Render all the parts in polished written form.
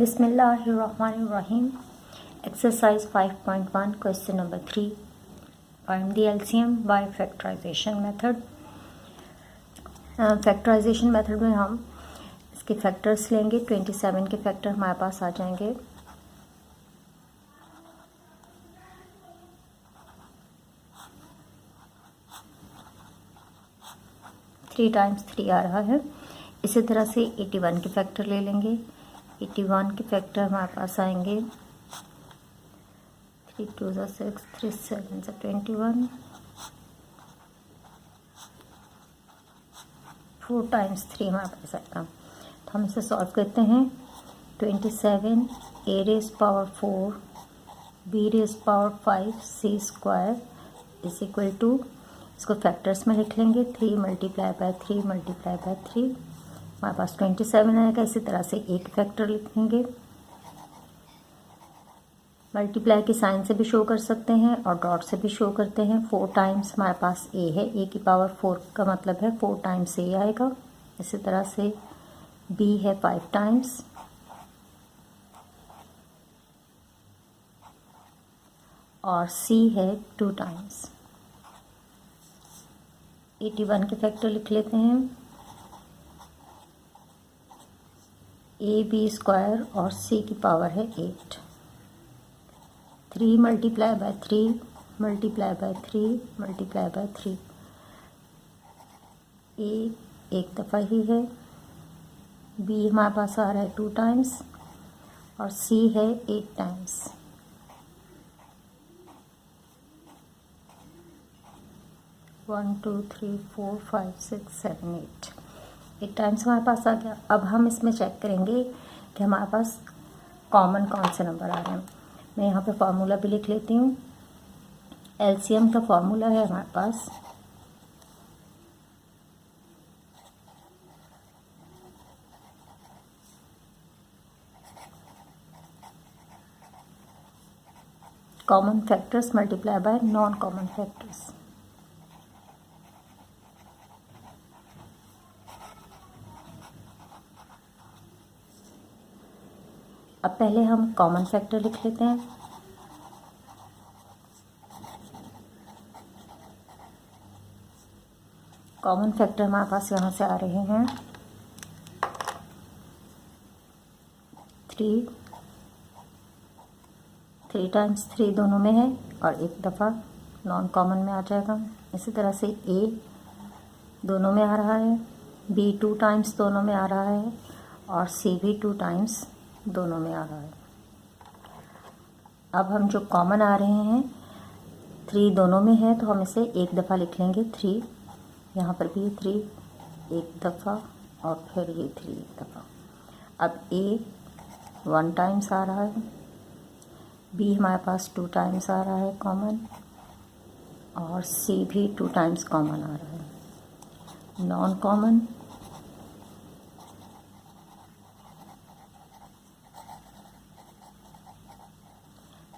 Bismillahirrahmanirrahim. Exercise 5.1 question number 3. Find the LCM by factorization method. Factorization method में हम इसके factors लेंगे। 27 के फैक्टर हमारे पास आ जाएंगे। थ्री टाइम्स 3 आ रहा है। इसी तरह से 81 के फैक्टर ले लेंगे। 81 के फैक्टर हमारे पास आएंगे 3 2 6 3 7 21, 4 टाइम्स 3 हमारे पास आएगा। तो हम इसे सॉल्व करते हैं। 27 a raise power 4 b raise power 5 c square is equal to, इसको फैक्टर्स में लिख लेंगे। 3 मल्टीप्लाई बाय 3 मल्टीप्लाई बाय 3 हमारे पास 27 आएगा। इसी तरह से एक फैक्टर लिखेंगे। मल्टीप्लाई की साइन से भी शो कर सकते हैं और डॉट से भी शो करते हैं। 4 टाइम्स हमारे पास a है। a की पावर 4 का मतलब है 4 टाइम्स a आएगा। इसी तरह से b है 5 टाइम्स और c है 2 टाइम्स। 81 के फैक्टर लिख लेते हैं। a b स्क्वायर और c की पावर है 8। 3 multiply by 3 multiply by 3 multiply by 3 a एक दफ़ा ही है। b हमारे पास आ रहा है 2 टाइम्स और c है 8 times. One two three four 5 6 7 8 times हमारे पास आ गया। अब हम इसमें चेक करेंगे कि हमारे पास कॉमन कौन से नंबर आ रहे हैं। मैं यहाँ पे फार्मूला भी लिख लेती हूँ। एलसीएम का फार्मूला है हमारे पास common factors multiply by non common factors. अब पहले हम कॉमन फैक्टर लिख लेते हैं। कॉमन फैक्टर हमारे पास यहाँ से आ रहे हैं 3 टाइम्स 3 दोनों में है और एक दफ़ा नॉन कॉमन में आ जाएगा। इसी तरह से a दोनों में आ रहा है, b 2 टाइम्स दोनों में आ रहा है और c भी 2 टाइम्स दोनों में आ रहा है। अब हम जो कॉमन आ रहे हैं 3 दोनों में है तो हम इसे एक दफ़ा लिख लेंगे 3। यहाँ पर भी 3 एक दफ़ा और फिर ये 3 एक दफ़ा। अब a 1 टाइम्स आ रहा है, b हमारे पास 2 टाइम्स आ रहा है कॉमन और c भी 2 टाइम्स कॉमन आ रहा है। Non common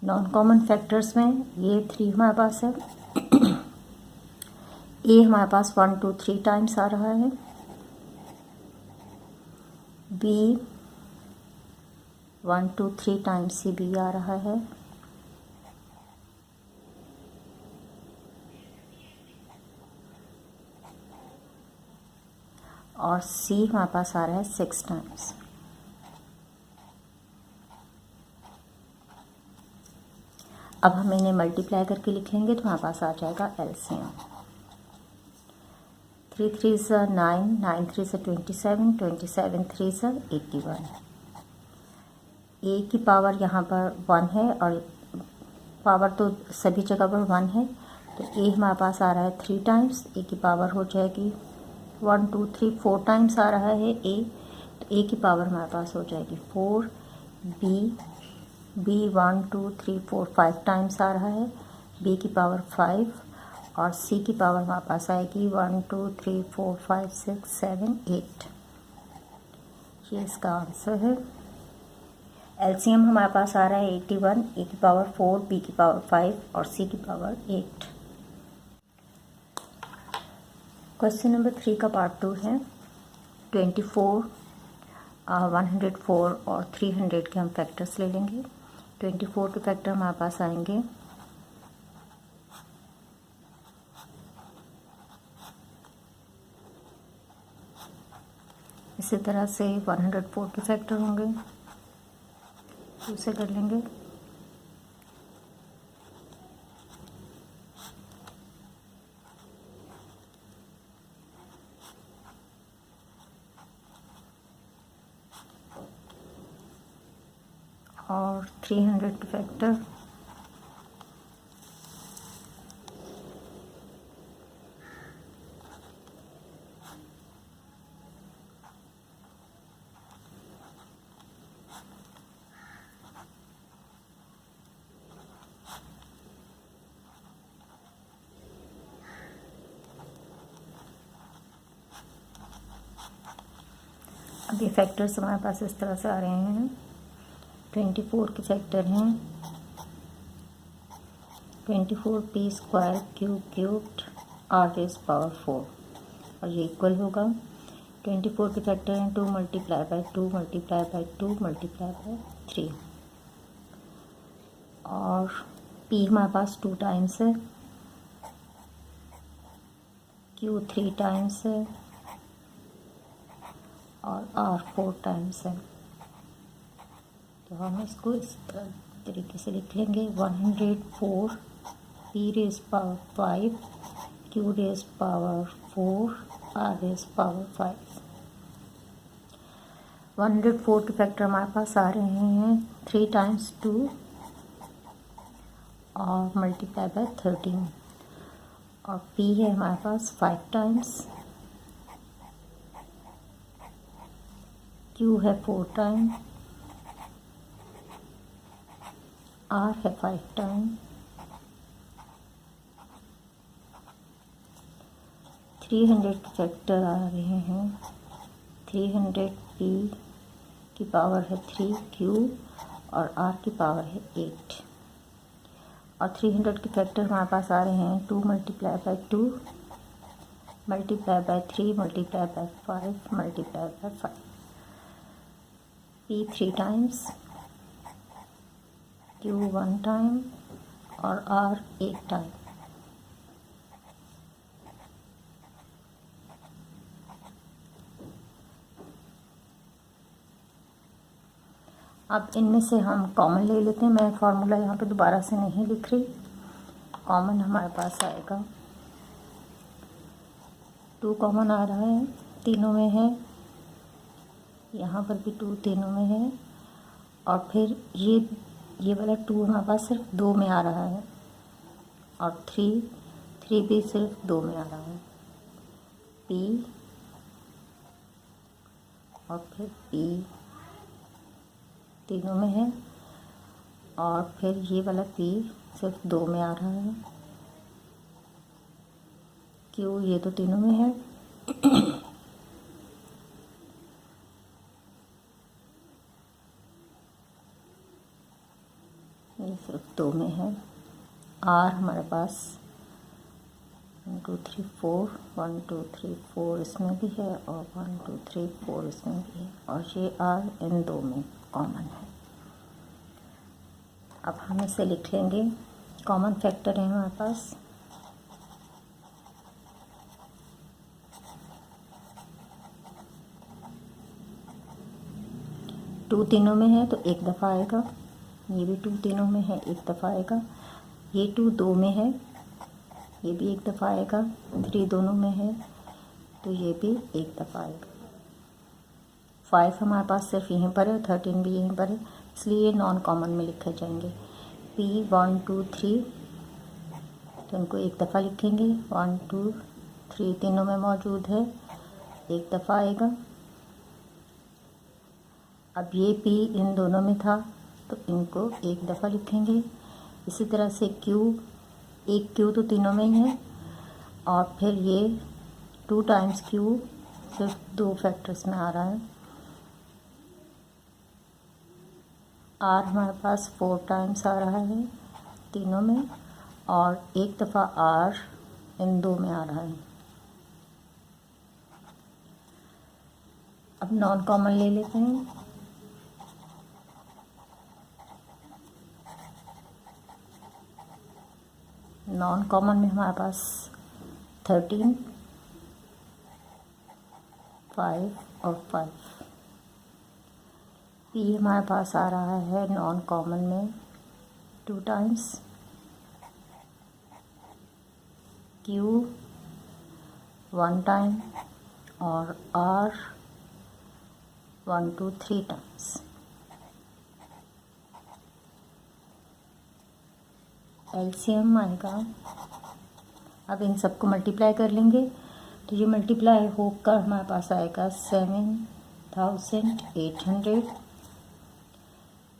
noun common factors में ये 3 हमारे पास है। a हमारे पास 1 2 3 टाइम्स आ रहा है, b 1 2 3 टाइम्स ही b आ रहा है और c हमारे पास आ रहा है 6 टाइम्स। अब हम इन्हें मल्टीप्लाई करके लिख लेंगे तो हमारे पास आ जाएगा एलसीएम। 3 3 से 9 9 3 से 27 27 3 से 81। a की पावर यहाँ पर 1 है और पावर तो सभी जगह पर 1 है तो a हमारे पास आ रहा है 3 टाइम्स। a की पावर हो जाएगी 1 2 3 4 टाइम्स आ रहा है a, तो a की पावर हमारे पास हो जाएगी 4। b 1 2 3 4 5 टाइम्स आ रहा है, b की पावर 5 और c की पावर हमारे पास आएगी 1 2 3 4 5 6 7 8। ये इसका आंसर है। एलसीएम हमारे पास आ रहा है 81, a की पावर 4, b की पावर 5 और c की पावर 8। क्वेश्चन नंबर 3 का पार्ट 2 है। 24 104 और 300 के हम फैक्टर्स ले लेंगे। 24 के फैक्टर हमारे पास आएंगे इसी तरह से 104 के फैक्टर होंगे, उसे कर लेंगे। और 300 के फैक्टर अब ये फैक्टर्स हमारे पास इस तरह से आ रहे हैं। 24 के फैक्टर हैं 24p स्क्वायर क्यूब्ड r⁴ और ये इक्वल होगा 24 के फैक्टर हैं 2 multiply by 2 multiply by 2 multiply by 3 और p हमारे पास 2 टाइम्स है, q 3 टाइम्स है और r 4 टाइम्स है। तो हम इसको इस तरीके से लिख लेंगे 104 p⁵ q⁴ r⁵ 104 के फैक्टर हमारे पास आ रहे हैं 3 टाइम्स 2 और मल्टीप्लाई बाय 13 और p है हमारे पास 5 टाइम्स, q है 4 टाइम, r है 5 टाइम, 300 के फैक्टर आ रहे हैं 300p की पावर है 3 q और r की पावर है 8 और 300 के फैक्टर हमारे पास आ रहे हैं 2 multiply by 2 multiply by 3 multiply by 5 multiply by 5 p 3 times, q 1 time और r 8 टाइम। अब इनमें से हम कॉमन ले लेते हैं। मैं फार्मूला यहाँ पे दोबारा से नहीं लिख रही, कॉमन हमारे पास आएगा 2 कॉमन आ रहा है, तीनों में है, यहाँ पर भी 2 तीनों में है और फिर ये वाला 2 हमारे पास सिर्फ 2 में आ रहा है और 3 भी सिर्फ 2 में आ रहा है, p और फिर p तीनों में है और फिर ये वाला p सिर्फ 2 में आ रहा है, q ये तो तीनों में है ये सिर्फ 2 में है, r हमारे पास 1 2 3 4 1 2 3 4 इसमें भी है और 1 2 3 4 इसमें भी है और ये r इन 2 में कॉमन है। अब हम इसे लिख लेंगे, कॉमन फैक्टर है हमारे पास 2 तीनों में है तो एक दफ़ा आएगा, ये भी 2 तीनों में है एक दफ़ा आएगा, ये 2 2 में है ये भी एक दफ़ा आएगा, 3 दोनों में है तो ये भी एक दफ़ा आएगा, 5 हमारे पास सिर्फ यहीं पर है, 13 भी यहीं पर है, इसलिए नॉन कॉमन में लिखे जाएंगे। p 1 2 3 तो इनको एक दफ़ा लिखेंगे, 1 2 3 तीनों में मौजूद है, एक दफ़ा आएगा। अब ये p इन दोनों में था तो इनको एक दफ़ा लिखेंगे। इसी तरह से एक q तो तीनों में ही है और फिर ये 2 टाइम्स q सिर्फ 2 फैक्टर्स में आ रहा है, r हमारे पास 4 टाइम्स आ रहा है तीनों में और एक दफ़ा r इन 2 में आ रहा है। अब नॉन कॉमन ले लेते हैं। नॉन कॉमन में हमारे पास 13, 5 और 5। पी हमारे पास आ रहा है नॉन कॉमन में 2 टाइम्स, क्यू 1 टाइम और आर 1 2 3 टाइम्स। एलसीएम आएगा, अब इन सबको मल्टीप्लाई कर लेंगे तो ये मल्टीप्लाई होकर हमारे पास आएगा 7800।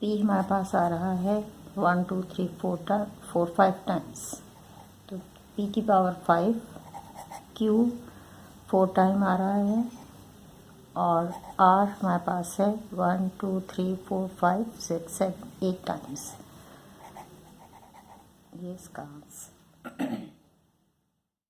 पी हमारे पास आ रहा है 1 2 3 4 5 टाइम्स, तो पी की पावर 5, क्यू 4 टाइम आ रहा है और आर हमारे पास है 1 2 3 4 5 6 7 8 टाइम्स। ये इसका आंसर।